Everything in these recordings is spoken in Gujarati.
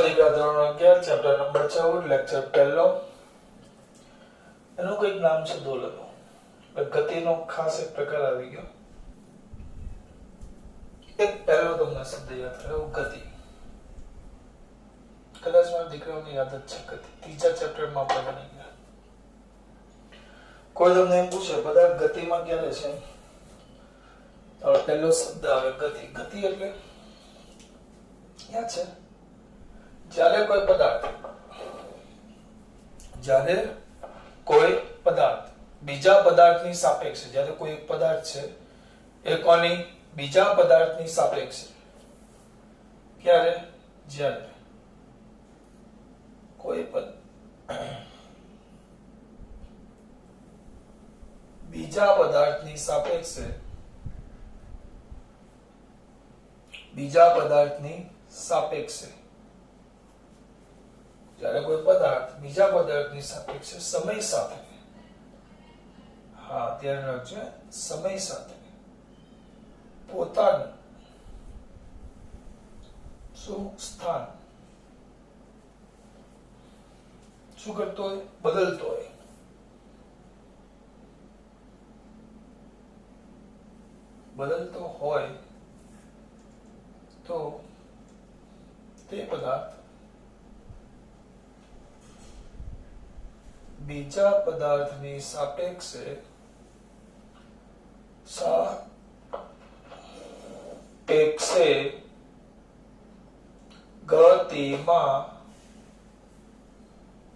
દીકરા ધોરણ 11 ચેપ્ટર નંબર 14 લેક્ચર પહેલો એનું કઈક નામ છે દોલનો. ગતિનો ખાસ એક પ્રકાર આવી ગયો. એક પહેલો તમને શબ્દ યાદ રાખો, ગતિ. કદાચ મારા દીકરાઓને યાદ જ છે ગતિ. ત્રીજા ચેપ્ટરમાં આપણે ભણી ગયા. કોઈ તમને એમ પૂછે બધા ગતિમાં ક્યારે છે, તો પહેલો શબ્દ આવે ગતિ. ગતિ એટલે યાદ છે જ્યારે કોઈ પદાર્થ બીજા પદાર્થની સાપેક્ષે, જ્યારે કોઈ એક પદાર્થ છે એ કોની બીજા પદાર્થની સાપેક્ષે, ક્યારે જ્યારે કોઈ બીજા પદાર્થની સાપેક્ષે જ્યારે કોઈ પદાર્થ બીજા પદાર્થની સાપેક્ષે સમય સાથે, હા ધ્યાન રાખજો, સમય સાથે પોતાનું સ્થાન શું કરતો હોય, બદલતો હોય તો તે પદાર્થ બીજા પદાર્થની સાપેક્ષે ગતિમાં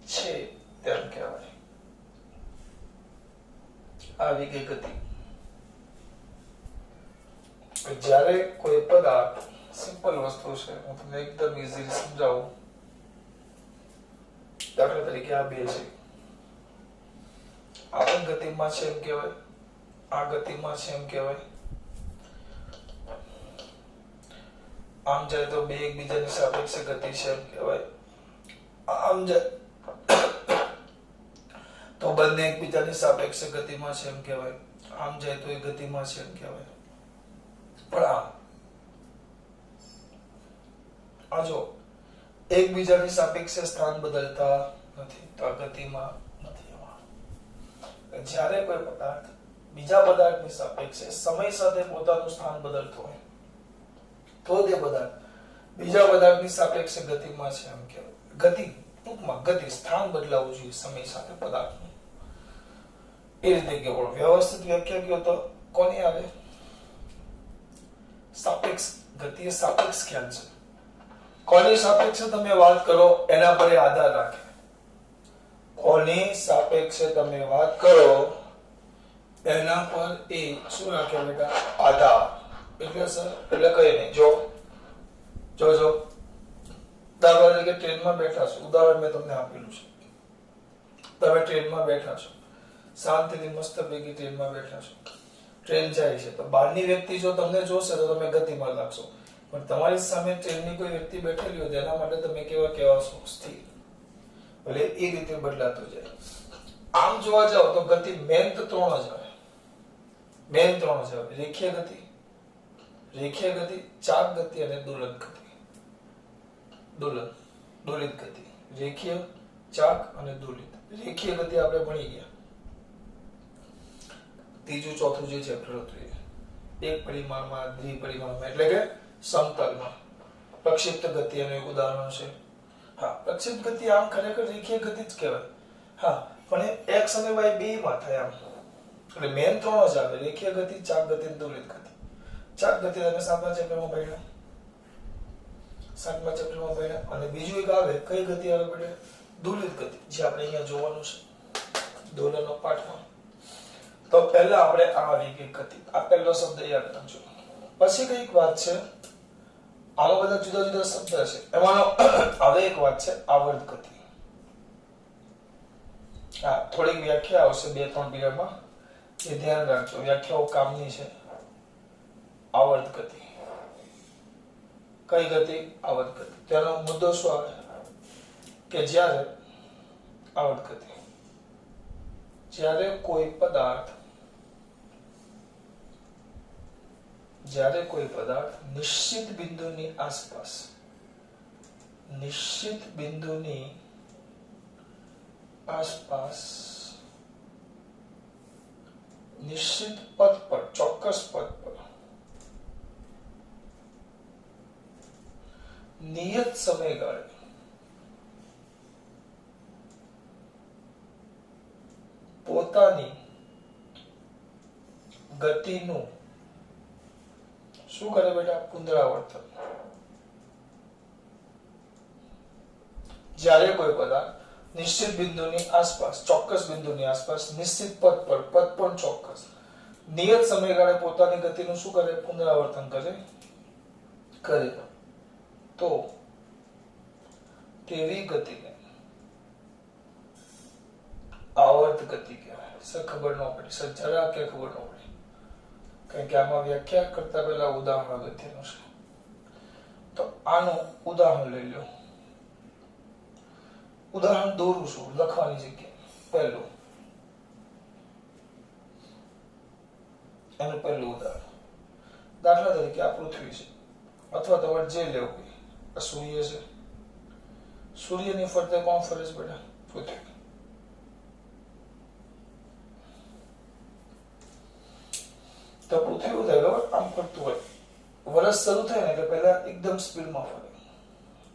છે તેમ કહેવાય. આવી ગઈ ગતિ. જ્યારે કોઈ પદાર્થ, સિમ્પલ વસ્તુ છે, હું તમને એકદમ ઈઝીલી સમજાવું. દાખલા તરીકે આ બે છે, આ પણ ગતિમાં છે એમ કહેવાય, આ ગતિમાં છે એમ કહેવાય. આમ જાય તો બે એકબીજાની સાપેક્ષે ગતિ છે એમ કહેવાય. આમ જાય તો બંને એકબીજાની સાપેક્ષે ગતિમાં છે એમ કહેવાય. આમ જાય તો એ ગતિમાં છે એમ કહેવાય. પણ આ જો એકબીજાની સાપેક્ષે સ્થાન બદલતા નથી તો આ ગતિમાં નથી. જ્યારે કોઈ પદાર્થ બીજા પદાર્થની સાપેક્ષે સમય સાથે પોતાનું સ્થાન બદલતો હોય તો તે પદાર્થ બીજા પદાર્થની સાપેક્ષે ગતિમાં છે એમ કહેવાય. ગતિ ટૂંકમાં ગતિ, સ્થાન બદલાવું જોઈએ સમય સાથે પદાર્થનું. એ રીતે કેવળ વ્યવસ્થિત વ્યાખ્યા કયો તો કોની આવે? સાપેક્ષ. ગતિ એ સાપેક્ષ ખ્યાલ છે. કોની સાપેક્ષે તમે વાત કરો એના પર આધાર રાખે. કોની સાપેક્ષે તમે વાત કરો એના પર એ શું રાખે બેટા? આધાર. એટલે સર એટલે કઈ નહીં. જો દાખલા તરીકે ટ્રેનમાં બેઠા છો, ઉદાહરણ મેં તમને આપેલું છે. તમે ટ્રેનમાં બેઠા છો, શાંતિથી મસ્ત ભેગી ટ્રેનમાં બેઠા છો, ટ્રેન જાય છે તો બહારની વ્યક્તિ જો તમને જોશે તો તમે ગતિમાં લાગશો, પણ તમારી સામે ટ્રેનની કોઈ વ્યક્તિ બેઠેલી હોય તેના માટે તમે કેવા છો? સ્થિર. એટલે એ રીતે બદલાતું જાય. આમ જોવા જાવ તો ગતિ મેન તો ત્રણ જ આવે. રેખીય ગતિ, ચાક ગતિ અને દોલિત ગતિ. દોલિત ગતિ, રેખીય, ચાક અને દોલિત. રેખીય ગતિ આપણે ભણી ગયા. ત્રીજું ચોથું જે ચેપ્ટર હતું એક પરિમાણમાં, દ્વિપરિમાણમાં એટલે કે સમતલમાં. પ્રક્ષિપ્ત ગતિ એનું એક ઉદાહરણ છે. હા, પ્રક્ષિપ્ત ગતિ આમ ખરેખર રેખીય ગતિ જ કહેવાય. હા, પણ એ x અને y બેયમાં થાય આમ. એટલે મેન ત્રણ જ આવે: રેખીય ગતિ, ચાક ગતિ અને દોલિત ગતિ. ચાક ગતિ તમે સાતમા ચેપ્ટરમાં ભણ્યા. અને બીજું એક આવે, કઈ ગતિ આવે બેટા? દોલિત ગતિ, જે આપણે અહીંયા જોવાનું છે દોલનનો પાઠમાં. તો પહેલા આપણે આ રેખીય ગતિ, આ પહેલો શબ્દ યાદ રાખજો. પછી કઈક વાત છે, આવા બધા જુદા જુદા શબ્દ છે, એમાંનો હવે એક વાત છે આવર્ત ગતિ. હા, થોડીક વ્યાખ્યા આવશે 2-3 પીરિયડમાં, એ ધ્યાન રાખજો. વ્યાખ્યાઓ કામની છે. આવર્ત ગતિ. કઈ ગતિ? આવર્ત ગતિ. તેનો મુદ્દો શું આવે કે જ્યારે આવર્ત ગતિ, જ્યારે કોઈ પદાર્થ નિશ્ચિત બિંદુની આસપાસ નિશ્ચિત બિંદુની આસપાસ નિશ્ચિત પથ પર ચોક્કસ પથ પર નિયત સમયગાળે પોતાની ગતિનું શું કરે બેટા? પુનરાવર્તન. જ્યારે કોઈ પદાર્થ નિશ્ચિત બિંદુની આસપાસ ચોક્કસ બિંદુની આસપાસ નિશ્ચિત પથ પણ ચોક્કસ નિયત સમયગાળે પોતાની ગતિનું શું કરે? પુનરાવર્તન કરે તો તેવી ગતિને આવર્ત ગતિ કહેવાય. સર ખબર ન પડી, સર જરા કે ખબર ન પડી, કારણ કે આમાં વ્યાખ્યા કરતા પહેલા ઉદાહરણ અગત્યનું છે. તો આનું ઉદાહરણ લઈ લો. ઉદાહરણ દોરું છું લખવાની જગ્યાએ. પહેલું ઉદાહરણ, દાખલા તરીકે આ પૃથ્વી છે, અથવા તમારે જે લેવું હોય. આ સૂર્ય છે, સૂર્યની ફરતે કોણ ફરે છે બેટા? પૃથ્વી. તો પૃથ્વી એવું થાય ખબર? આમ ફરતું હોય. વર્ષ શરૂ થાય ને એટલે પહેલા એકદમ સ્પીડમાં ફરે,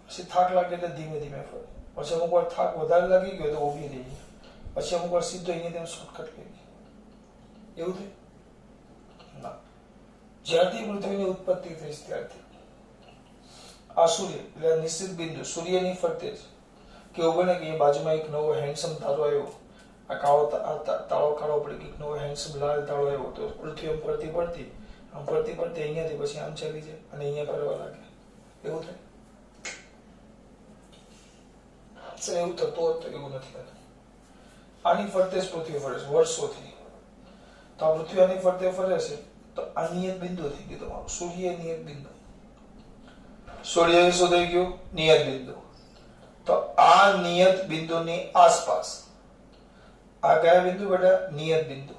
પછી થાક લાગે એટલે ધીમે ધીમે ફરે, પછી અમુક વાર થાક વધારે લાગી ગયો તો ઊભી રહી જાય, પછી અમુક વાર સીધો અહીંયા શોર્ટકટ લઈ ગઈ. એવું થાય ના. જ્યારથી પૃથ્વીની ઉત્પત્તિ થઈ ત્યારથી આ સૂર્ય એટલે નિશ્ચિત બિંદુ સૂર્યની ફરતે જ કેવું બને કે બાજુમાં એક નવો હેન્ડસમ તારો આવ્યો, આ તાળો કાળો પડી ગયો, નવો હેન્ડસમ લાલ તાળો આવ્યો, તો પૃથ્વી આમ ફરતી અહીંયાથી પછી આમ ચાલી જાય અને અહીંયા ફરવા લાગે. એવું થાય સર? એવું થતું હોત તો એવું નથી થતું. આની ફરતે જ પૃથ્વી ફરે છે વર્ષોથી. તો આ પૃથ્વી આની ફરતે ફરે છે તો આ નિયત બિંદુ થઈ ગયું તમારું સૂર્ય નિયત બિંદુ. સૂર્ય શું થઈ ગયું? નિયત બિંદુ. તો આ નિયત બિંદુની આસપાસ આ કયા બિંદુ બેટા? નિયત બિંદુ.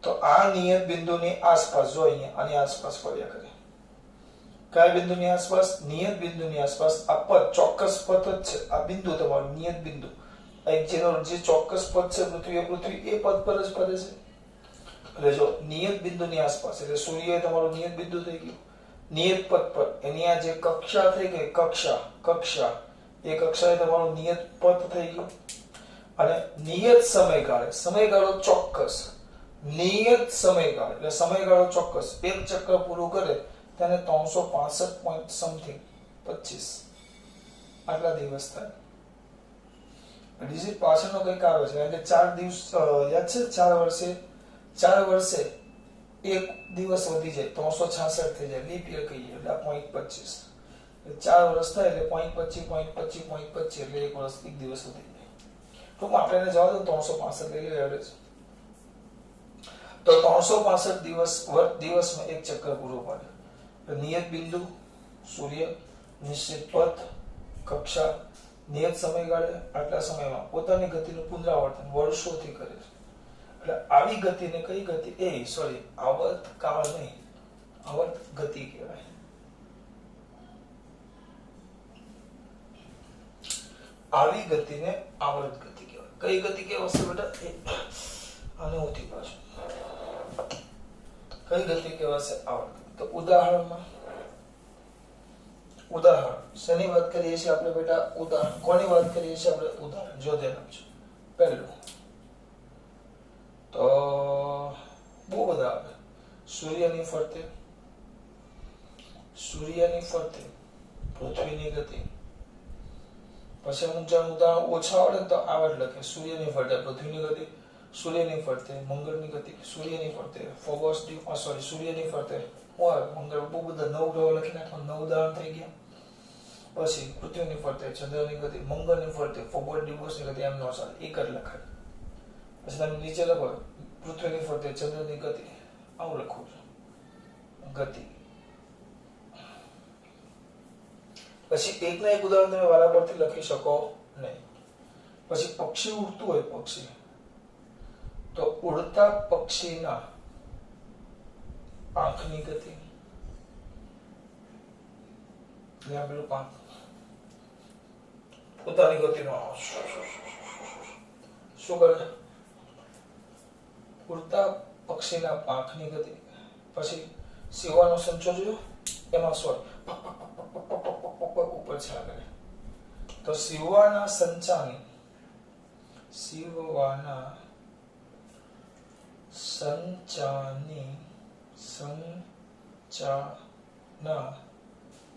તો આ નિયત બિંદુની આસપાસ જો અહીંયા આની આસપાસ ફર્યા કરે. કયા બિંદુની આસપાસ? નિયત બિંદુની આસપાસ. આ પથ ચોક્કસ પથ જ છે. આ બિંદુ તમારું નિયત બિંદુ, જેનો જે ચોક્કસ પથ છે પૃથ્વી એ પથ પર જ ફરે છે. એટલે જો નિયત બિંદુની આસપાસ એટલે સૂર્ય તમારું નિયત બિંદુ થઈ ગયું. નિયત પથ પર એની આ જે કક્ષા થઈ ગઈ, કક્ષા એ કક્ષાએ તમારું નિયત પથ થઈ ગયું. અને નિયત સમયગાળો ચોક્કસ, નિયત સમયગાળો એટલે સમયગાળો ચોક્કસ, એક ચક્ર પૂરું કરે તેને 365 પોઈન્ટ સમથિંગ 25 આટલા દિવસ થાય. ડિજિટ પાછળનો કંઈક આવે છે, એટલે 4 દિવસ યાદ છે? 4 વર્ષે એક દિવસ વધી જાય, 366 થઈ જાય, લીપ યર કહીએ એટલે 0.25. 4 વર્ષ થાય એટલે 0.25 એટલે એક વર્ષ એક દિવસ વધી જાય. તો આપણે એને જવા દો 365 લઈ લો એવરેજ. તો 365 દિવસમાં એક ચક્ર પૂરો પાડે. નિયત બિંદુ સૂર્ય, નિશ્ચિત પથ, કક્ષા, નિયત સમયગાળે આટલા સમયમાં પોતાની ગતિનું પુનરાવર્તન વર્ષોથી કરે છે. એટલે આવી ગતિને કઈ ગતિ? આવર્ત કાળ નહીં, આવર્ત ગતિ કહેવાય. આવી ગતિને આવર્ત ગતિ કહેવાય. કઈ ગતિ કહેવાય બેટા? આને ઉથી પાછું કઈ ગતિ કહેવાય? આવર્ત. તો ઉદાહરણ શેની વાત કરીએ છીએ આપણે બેટા? ઉદાહરણ. કોની વાત કરીએ છીએ આપણે? ઉદાહરણ. જો ધ્યાન આપજો. પહેલું તો બહુ બધા આવે. સૂર્યની ફરતે પૃથ્વીની ગતિ. પછી અમુક જણ ઉદાહરણ ઓછા આવડે તો આવડ લખે. સૂર્યની ફરતે પૃથ્વીની ગતિ, સૂર્યની ફરતે મંગળની ગતિ, સૂર્યની ફરતે સૂર્યની ફરતે મંગળ. બહુ બધા 9 ગ્રહો લખી નાખો, 9 ઉદાહરણ થઈ ગયા. પછી પૃથ્વીની ફરતે ચંદ્રની ગતિ, મંગળની ફરતે ફોબોસ ડિવોસની ગતિ. એમ ન ચાલે, એક જ લખાય. પછી તમે નીચે લખો પૃથ્વીની ફરતે ચંદ્રની ગતિ, આવું લખું છું ગતિ. પછી એકના એક ઉદાહરણ તમે વારા પરથી લખી શકો નહીં. પછી પક્ષી ઉડતું હોય, પક્ષી તો ઉડતા પક્ષીના પાંખની ગતિ, પેલું પાંખ પોતાની ગતિનો શું કરે? ઉડતા પક્ષીના પાંખની ગતિ. પછી સીવાનો સંચો જોયો, એમાં સ્વર ઉપર છલા કરે. તો સીવાના સંચાની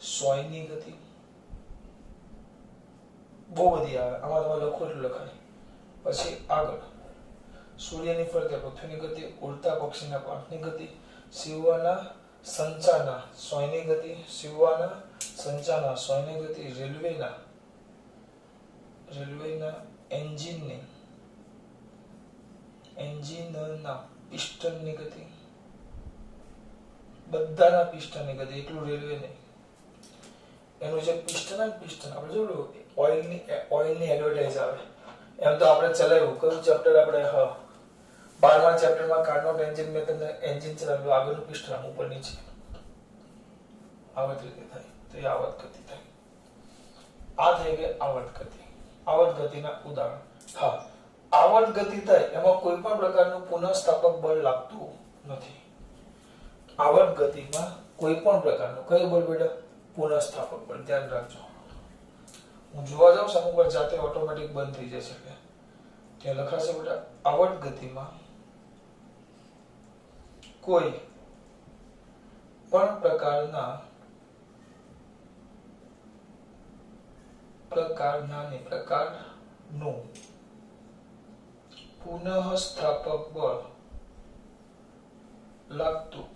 સોયની ગતિ બહુ બધી આવે. આમાં તમારે લખવું એટલું લખાય. પછી આગળ સૂર્યની ફરતે પૃથ્વીની ગતિ, ઉડતા પક્ષીના પાંખની ગતિ, સીવવાના સંચાના સોયની ગતિ, સીવવાના સંચાના સોયની ગતિ, રેલવેના એન્જિનના પિસ્ટનની ગતિ, બધાના પિસ્ટનની ગતિ, એટલું રેલવે નહીં. એનું જે પિસ્ટન આપણે જોયું ઓઇલની એડવર્ટાઇઝ આવે એમ તો આપણે ચલાવ્યું. કયું ચેપ્ટર આપણે? 12મા ચેપ્ટરમાં કાર્નોટ એન્જિન મેં તમને એન્જિન ચલાવ્યું, આગળનું પિસ્ટન ઉપર નીચે આવર્ત રીતે થાય તો એ આવર્ત ગતિ થાય. આ થઈ ગઈ આવર્ત ગતિ. આવર્ત ગતિના ઉદાહરણ. આવર્ત ગતિ થાય એમાં કોઈ પણ પ્રકારનું પુનઃસ્થાપક બળ લાગતું નથી. આવર્ત ગતિમાં કોઈ પણ પ્રકારનું કયું બળ બેટા? પુનઃસ્થાપક બળ. ધ્યાન રાખજો. હું જોવા જાઉં છું અમુક વાર જાતે ઓટોમેટિક બંધ થઈ જશે. ત્યાં લખાશે બેટા આવર્ત ગતિમાં કોઈ પણ પ્રકારનું પુનઃસ્થાપક બળ લાગતું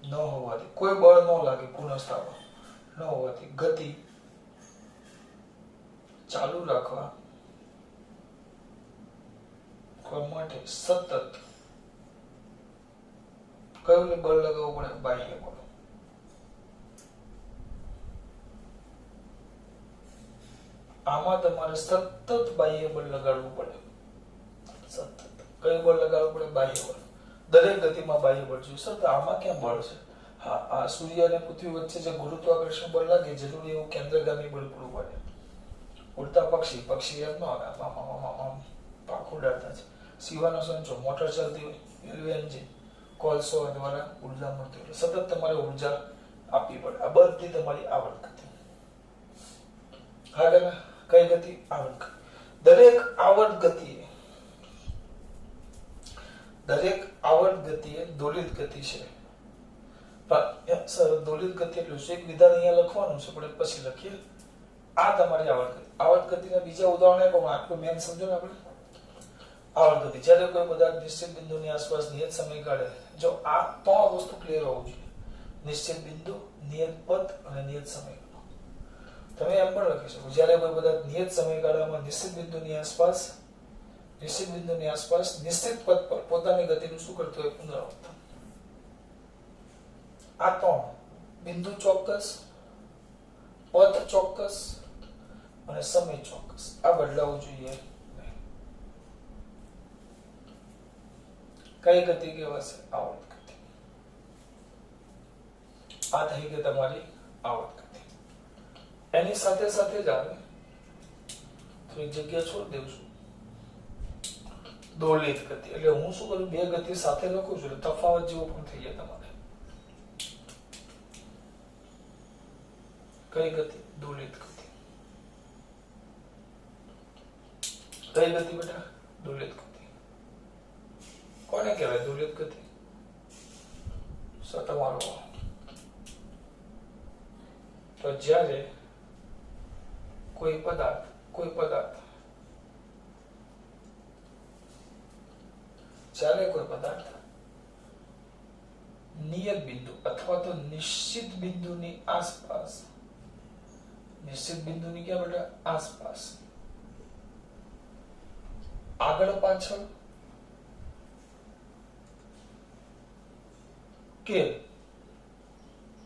ન હોવાથી, કોઈ બળ ન લાગે પુનઃસ્થાપક ન હોવાથી ગતિ ચાલુ રાખવા માટે સતત કયું બળ લગાવવું પડે? બાહ્ય બળ. આમાં તમારે સતત બાહ્ય બળ લગાડવું પડે. સતત કયું બળ લગાડવું પડે? બાહ્ય બળ. દરેક ગતિમાં બાહ્ય બળ જોઈએ. સર આમાં ક્યાં બળ છે? આ સૂર્ય અને પૃથ્વી વચ્ચે જે ગુરુત્વાકર્ષણ બળ લાગે જરૂરી એવું કેન્દ્રગામી બળ પૂરું પાડે. ઉડતા પક્ષી એમ ન આવે, પાંખ ઉડાડતા છે. સીવાનો સંચો, મોટર ચાલતી હોય, રેલવે એન્જિન, કોલસો દ્વારા ઉર્જા મળતી હોય, સતત તમારે ઉર્જા આપવી પડે. આ બધી તમારી આવર્ત ગતિ. આગળ કઈ ગતિ? આવર્ત ગતિ. દરેક આવર્ત ગતિએ દોલિત ગતિ છે. સર દોલિત ગતિ એટલે શું? એક વિધાન અહીંયા લખવાનું છે પણ પછી લખીએ. આ તમારી આવર્ત ગતિ. આવર્ત ગતિના બીજા ઉદાહરણ આપો. આટલું મેન સમજો ને આપણે. આવર્ત ગતિ જ્યારે કોઈ પદાર્થ નિશ્ચિત બિંદુની આસપાસ નિયત સમયગાળે, જો આ ત્રણ વસ્તુ ક્લિયર હોવું જોઈએ: નિશ્ચિત બિંદુ, નિયત પથ અને નિયત સમયગાળો. તમે એમ પણ લખી શકો જ્યારે કોઈ પદાર્થ નિયત સમયગાળામાં નિશ્ચિત બિંદુની આસપાસ નિશ્ચિત પથ પર પોતાની ગતિનું શું કરતો હોય? પુનરાવર્તન. આ ત્રણ બિંદુ ચોક્કસ, પથ ચોક્કસ અને સમય ચોક્કસ આ બદલાવું જોઈએ. કઈ ગતિ કહેવાશે? આવર્ત ગતિ. આ થઈ ગઈ તમારી આવર્ત ગતિ. એની સાથે સાથે જ આવે થોડી જગ્યા છોડી દઉં છું, દોલિત ગતિ. એટલે હું શું કરું? બે ગતિ સાથે લખું છું એટલે તફાવત જેવું પણ થઈ જાય તમારે. કઈ ગતિ? દોલિત ગતિ. કઈ ગતિ બેટા? દોલિત ગતિ. કોને કહેવાય દોલિત ગતિ? તમારો તો જ્યારે કોઈ પદાર્થ નિયત બિંદુ અથવા તો નિશ્ચિત બિંદુની આસપાસ, નિશ્ચિત બિંદુની ક્યાં બેટા? આસપાસ, આગળ પાછળ કે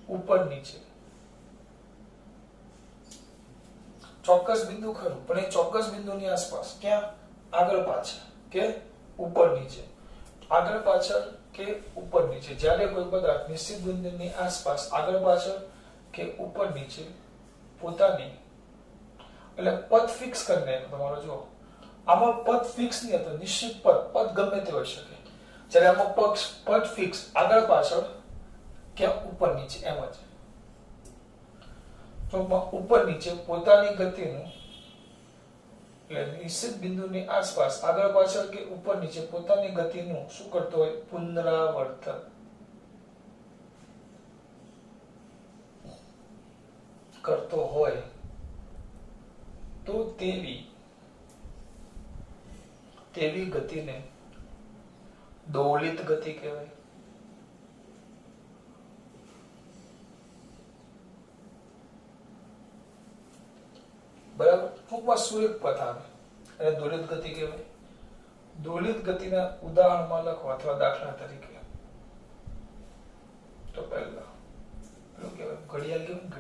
ઉપર નીચે, ચોક્કસ બિંદુ ખરું પણ એ ચોક્કસ બિંદુની આસપાસ, ક્યાં? આગળ પાછળ કે ઉપર નીચે, આગળ પાછળ કે ઉપર નીચે. જ્યારે કોઈ પદાર્થ નિશ્ચિત બિંદુની આસપાસ, આગળ પાછળ કે ઉપર નીચે પોતાની એટલે પદ ફિક્સ કરીને તમારો જો આમાં પદ ફિક્સ નહીં હતો, નિશ્ચિત પદ ગમે તે હોઈ શકે. જ્યારે આમાં પદ ફિક્સ આગળ પાછળ કે ઉપર નીચે એમ જ. ટૂંકમાં ઉપર નીચે પોતાની ગતિનું એટલે નિશ્ચિત બિંદુની આસપાસ આગળ પાછળ કે ઉપર નીચે પોતાની ગતિનું શું કરતો હોય? પુનરાવર્તન કરતો હોય તો તેવી ગતિને દોલિત ગતિ કહેવાય. બરાબર. ટૂંકમાં સુરેખ પથ આવે અને દોલિત ગતિ કહેવાય. દોલિત ગતિના ઉદાહરણમાં લખો અથવા દાખલા તરીકે તો પહેલા પેલું કહેવાય ઘડિયાળ, કહેવાય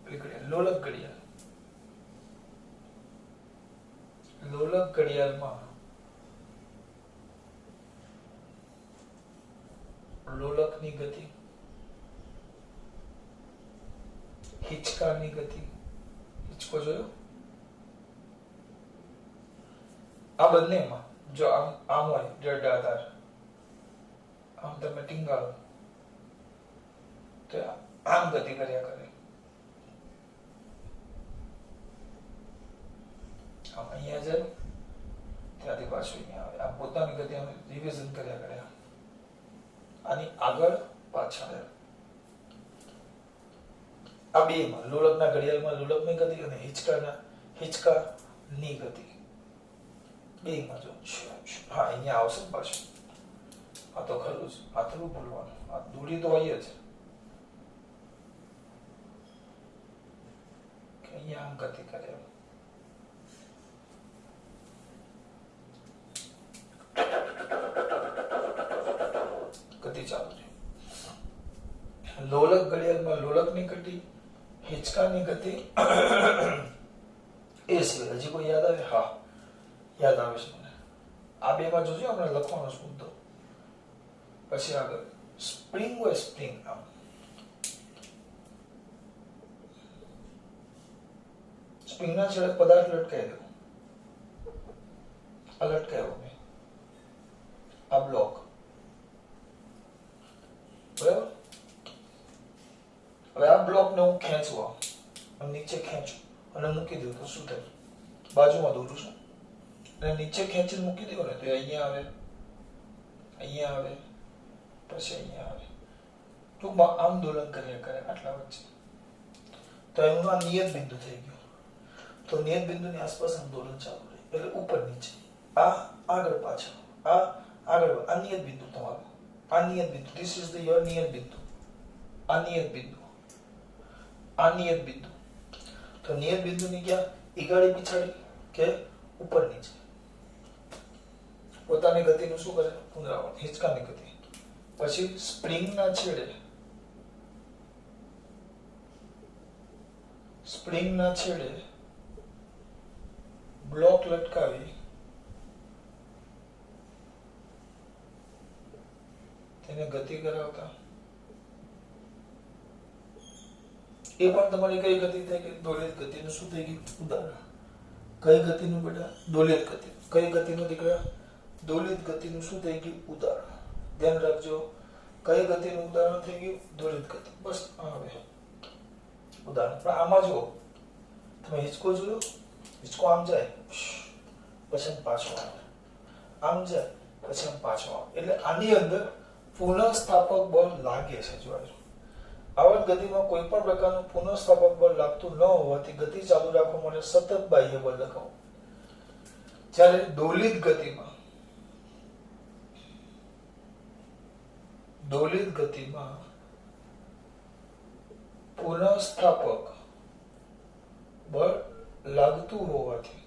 ઘડિયાળ, લોલક ઘડિયાળ. લોલક ઘડિયાળમાં લોલકની ગતિ, હિંચકાની ગતિ, હિંચકો જોયો? આ બંનેમાં જો આમ હોય જડદાધાર, આમ તમે ટીંગાળો તો આમ ગતિ કર્યા કરે. આમ અહીંયા જાય ત્યાંથી પાછું અહીંયા આવે. આમ પોતાની ગતિ આમ રિવિઝન કર્યા કરે. આની આગળ પાછળ. આ બેમાં લોલકના ઘડિયાળમાં લોલકની ગતિ અને હિંચકાની ગતિ બેમાં જો હા અહીંયા આવશે પાછું. આ તો ખરું જ, આ થોડું ભૂલવાનું. આ દૂરી તો હોય જ કે અહીંયા આમ ગતિ કરે. ગતિ ચાલુ છે. લોલક ઘડિયાળમાં લોલકની ગતિ, હિંચકાની ગતિ. એ સિવાય હજી કોઈ યાદ આવે? હા યાદ આવે છે મને. આ બેમાં જોજો આપણે લખવાનો છે મુદ્દો. પછી આગળ સ્પ્રિંગ હોય, સ્પ્રિંગ આમ સ્પ્રિંગના છેડે પદાર્થ લટકાઈ દો. આ લટકાયો મેં, આ બ્લોક. બરાબર. હવે આ બ્લોકને હું ખેંચવા નીચે ખેંચું અને મૂકી દઉં તો શું થાય? બાજુમાં દોરું છું અને નીચે ખેંચીને મૂકી દઉં ને તો અહીંયા આવે, અહીંયા આવે, પછી અહીંયા આવે. ટૂંકમાં આંદોલન કર્યા કરે આટલા વચ્ચે. તો એનું આ નિયત બિંદુ થઈ ગયું. તો નિયત બિંદુની આસપાસ આંદોલન ચાલુ રહે એટલે ઉપર નીચે, આ આગળ પાછળ, આ આગળ, આ નિયત બિંદુ તમારું, આ નિયત બિંદુ. ધીસ ઇઝ ધ યોર નિયત બિંદુ. આ નિયત બિંદુ, આ નિયત બિંદુ. તો નિયત બિંદુની ક્યાં ઈગાડી પીછાડી કે ઉપર નીચે પોતાની ગતિનું શું કરે? પુનરાવર્તન. હિંચકાની ગતિ. પછી સ્પ્રિંગના છેડે બ્લોક લટકાવી તેને ગતિ કરાવતા. એ પણ તમારી કઈ ગતિ થઈ ગઈ? દોલિત ગતિનું શું થઈ ગયું? ઉદાહરણ. કઈ ગતિનું બેટા? દોલિત ગતિ. કઈ ગતિનું દીકરા? દોલિત ગતિનું શું થઈ ગયું? ઉદાહરણ. ધ્યાન રાખજો, કઈ ગતિનું ઉદાહરણ થઈ ગયું? દોલિત ગતિ. બસ હવે ઉદાહરણ. પણ આમાં જો તમે હિંચકો જોયો? હિંચકો આમ જાય પછી પાછો આવે, આમ જાય પછી આમ પાછો આવે. એટલે આની અંદર પુનઃસ્થાપક બળ લાગે છે. જોજો, આવર્ત ગતિમાં કોઈ પણ પ્રકારનું પુનઃસ્થાપક બળ લાગતું ન હોવાથી ગતિ ચાલુ રાખવા માટે સતત બાહ્ય બળ લગાવો. જ્યારે દોલિત ગતિમાં પુનઃસ્થાપક બળ લાગતું હોવાથી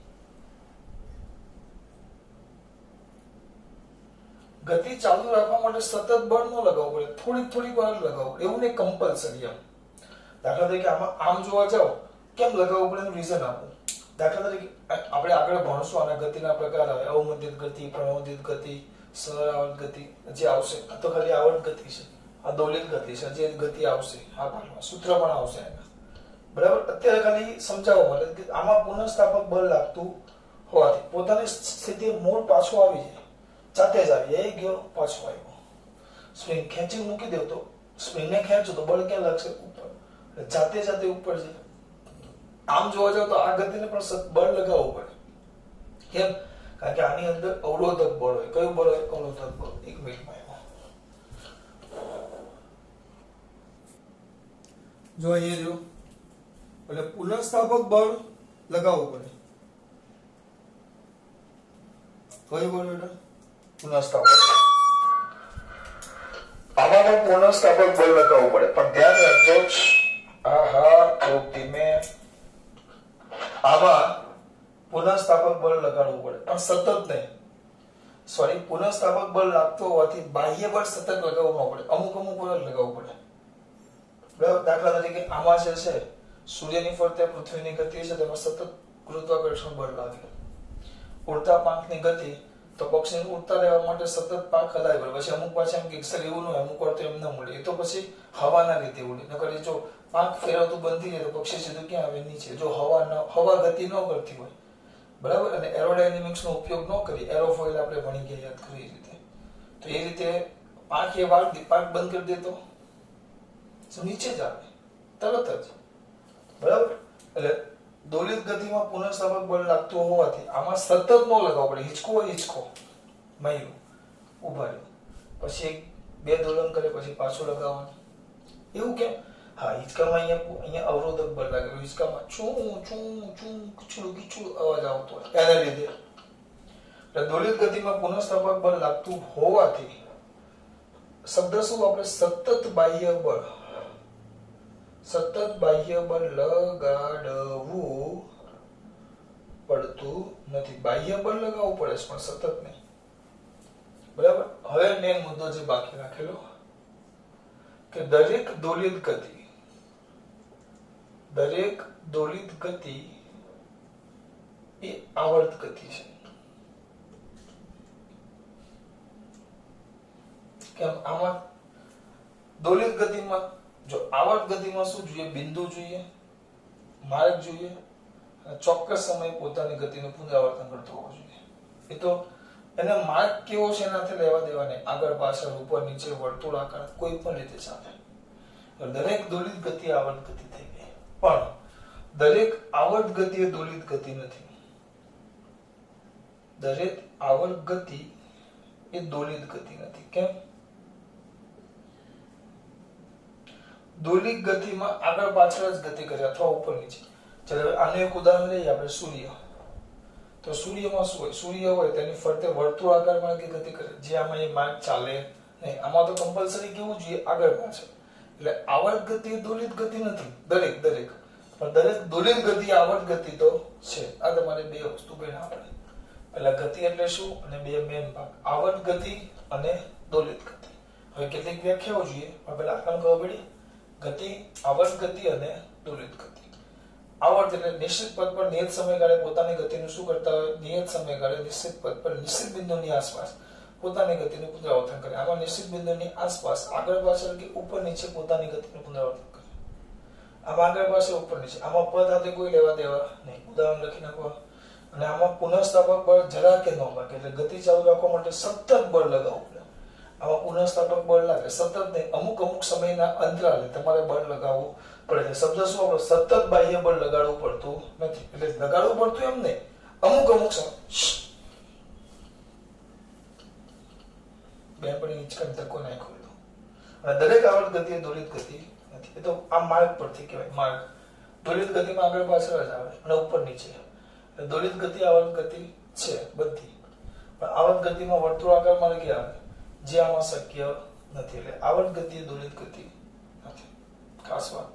ગતિ ચાલુ રાખવા માટે સતત બળ ન લગાવવું પડે, થોડી વાર લગાવવું પડે. એવું નહીં કમ્પલસરી. એમ દાખલા તરીકે આમાં આમ જોવા જાઓ કેમ લગાવવું પડે એનું રીઝન આપું. દાખલા તરીકે આપણે આગળ ભણશું આના ગતિના પ્રકાર આવે. અવમંદિત ગતિ, પ્રણોદિત ગતિ, સરાવર્ત ગતિ જે આવશે. આ તો ખાલી આવર્ત ગતિ છે, આ દોલિત ગતિ છે. જે ગતિ આવશે આ પાઠમાં સૂત્ર પણ આવશે એના. બરાબર. અત્યારે ખાલી સમજાવવા માટે કે આમાં પુનઃસ્થાપક બળ લાગતું હોવાથી પોતાની સ્થિતિ મૂળ પાછો આવી જાય, જાતે જ આવી જાય, ગયો પાછો આવ્યો. સ્પ્રિંગ ખેંચી મૂકી દો તો સ્પ્રિંગને ખેંચો તો બળ ક્યાં લાગશે? ઉપર. જાતે જાતે ઉપર જાય. આમ જોવા જાવ તો આ ગતિને પણ બળ લગાવવું પડે. કેમ? કારણ કે આની અંદર અવરોધક બળ હોય. કયું બળ હોય? અવરોધક બળ. 1 મિનિટમાં જો અહીંયા જો એટલે પુનઃસ્થાપક બળ લગાવવું પડે. કયું બળ બેટા? પુનઃસ્થાપક. આમાં પુનઃસ્થાપક બળ લગાવવું પડે, પણ ધ્યાન રાખજો. થોડુંક ધીમે. આમાં પુનઃસ્થાપક બળ લગાડવું પડે, પણ સતત નહીં. સોરી, પુનઃસ્થાપક બળ લાગતો હોવાથી બાહ્ય બળ સતત લગાવવું ન પડે, અમુક બળ લગાવવું પડે. બરાબર? દાખલા તરીકે આમાં જે છે સૂર્યની ફરતે પૃથ્વીની ગતિ છે, તેમાં સતત ગુરુત્વાકર્ષણ બળ લાગે. ઉડતા પાંખની ગતિ, તો પક્ષીને ઉડતા રહેવા માટે સતત પાંખ હલાવી પડે. પછી અમુક પાછા એમ કે સર એવું ન હોય, અમુક વાર તો એમ ન મળે, એ તો પછી હવાના રીતે ઉડે. નકર જો પાંખ ફેરવતું બંધ થઈ જાય તો પક્ષી સીધું ક્યાં આવે? નીચે. જો હવા ગતિ ન કરતી હોય, બરાબર, અને એરોડાયનેમિક્સ નો ઉપયોગ ન કરી, એરોફોઇલ આપણે ભણી ગયા યાદ કરી રીતે, તો એ રીતે પાંખ એ પાંખ બંધ કરી દે તો નીચે જ આવે તરત જ. બરાબર? એટલે દોલિત ગતિમાં પુનઃસ્થાપક બળ લાગતું હોવાથી આમાં સતત ન લગાવવું પડે. હિંચકો હોય, હિંચકો માર્યું, ઉભા રહ્યું, પછી 2 દોલન કરે, પછી પાછું લગાવવાનું. એવું કેમ? હા, હિંચકામાં અહીંયા અવરોધક બળ લાગે. હિંચકામાં છું છું છું કીચડું કીચડું અવાજ આવતો હોય, એના લીધે. એટલે દોલિત ગતિમાં પુનઃસ્થાપક બળ લાગતું હોવાથી શબ્દ શું આપણે? સતત બાહ્ય બળ. સતત બાહ્ય બળ લગાડવું પડતું નથી. બાહ્ય બળ લગાવવું પડે પણ સતત નહીં. બરાબર? હવે મેન મુદ્દો જે બાકી રાખેલો કે દરેક દોલિત ગતિ એ આવર્ત ગતિ છે. કેમ? આમાં દોલિત ગતિમાં જો આવર્ત ગતિમાં શું જોઈએ? બિંદુ જોઈએ, માર્ગ જોઈએ, અને ચોક્કસ સમયે પોતાની ગતિનું પુનરાવર્તન કરતો હોવો જોઈએ. એ તો એને માર્ગ કેવો છે એનાથી લેવા દેવા નહીં. આગળ પાછળ, ઉપર નીચે, વર્તુળાકાર, કોઈ પણ રીતે ચાલે. દરેક દોલિત ગતિ આવર્ત ગતિ થઈ ગઈ. પણ દરેક આવર્ત ગતિ એ દોલિત ગતિ નથી. દરેક આવર્ત ગતિ એ દોલિત ગતિ નથી. કેમ? દોલિત ગતિમાં આગળ પાછળ જ ગતિ કરે અથવા ઉપર નીચે. ચાલો આનું એક ઉદાહરણ લઈએ આપણે. સૂર્ય. તો સૂર્યમાં શું હોય? સૂર્ય હોય તેની ફરતે વર્તુળાકાર માર્ગે ગતિ કરે. જે આમાં એ માર્ગ ચાલે નહીં. આમાં તો કમ્પલસરી કેવું જોઈએ? આગળ પાછળ. એટલે આવર્ત ગતિ દોલિત ગતિ નથી. દરેક પણ દરેક દોલિત ગતિ આવર્ત ગતિ તો છે. આ તમારે 2 વસ્તુ ગણવા પડે. પહેલા ગતિ એટલે શું, અને 2 મેન ભાગ, આવર્ત ગતિ અને દોલિત ગતિ. હવે કેટલીક વ્યાખ્યાઓ જોઈએ, પણ પહેલા આપણને ખબર પડી. ગતિ, આવર્ત ગતિ અને દોલિત ગતિ. આવર્ત એટલે નિશ્ચિત પદ પર નિયત સમયગાળે પોતાની ગતિનું શું કરતા હોય? નિયત સમયગાળે નિશ્ચિત પદ પર નિશ્ચિત બિંદુની આસપાસ પોતાની ગતિનું પુનરાવર્તન કરે. આમાં નિશ્ચિત બિંદુની આસપાસ આગળ પાછળ કે ઉપર નીચે પોતાની ગતિનું પુનરાવર્તન કરે. આમાં આગળ પાછળ, ઉપર નીચે. આમાં પદ સાથે કોઈ લેવા દેવા નહીં. ઉદાહરણ લખી નાખવા. અને આમાં પુનઃસ્થાપક બળ જરા કે ન લાગે. એટલે ગતિ ચાલુ રાખવા માટે સતત બળ લગાવવું પડે. આમાં પુનઃસ્થાપક બળ લાગે સતત નહીં, અમુક સમયના અંતરાલે તમારે બળ લગાવવું પડે. શબ્દ શું આપણો? સતત બાહ્ય બળ લગાડવું પડતું નથી. એટલે લગાડવું પડતું એમ નહીં, અમુક સમય. બેનપણી હિંચકાને ધક્કો નાખ્યો હતો. અને દરેક આવર્ત ગતિ એ દોલિત ગતિ નથી. એ તો આ માર્ગ પરથી કહેવાય. માર્ગ દોલિત ગતિમાં આગળ પાછળ જ આવે અને ઉપર નીચે. એટલે દોલિત ગતિ આવર્ત ગતિ છે બધી, પણ આવર્ત ગતિમાં વર્તુળાકાર માર્ગે આવે, જે આમાં શક્ય નથી. એટલે આવર્ત ગતિ એ દોલિત ગતિ નથી. ખાસ વાત.